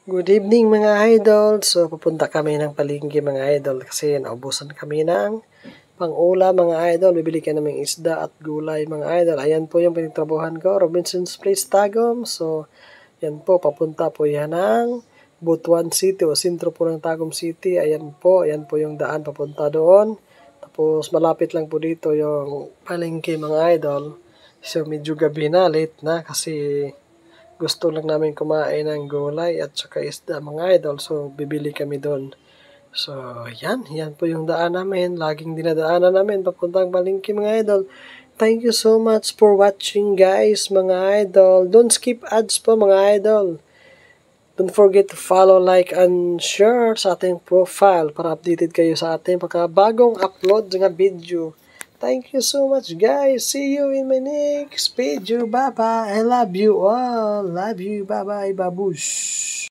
Good evening mga idol. So pupunta kami ng palengke mga idol kasi naubusan kami ng pang-ulam mga idol. Bibili ka naming isda at gulay mga idol. Ayan po yung pinagtrabuhan ko, Robinson's Place Tagum. So yan po, papunta po yan ng Butuan City o sentro po ng Tagum City. Ayan po yung daan papunta doon. Tapos malapit lang po dito yung palengke mga idol. So medyo gabi na, late na kasi gusto lang namin kumain ng gulay at saka isda mga idol. So bibili kami doon. So yan po yung daan namin. Laging dinadaanan namin papuntang palengke mga idol. Thank you so much for watching guys mga idol. Don't skip ads po mga idol. Don't forget to follow, like, and share sa ating profile para updated kayo sa ating bagong upload ng video. Thank you so much guys. See you in my next video. Bye-bye. I love you all. Love you. Bye-bye. Babush.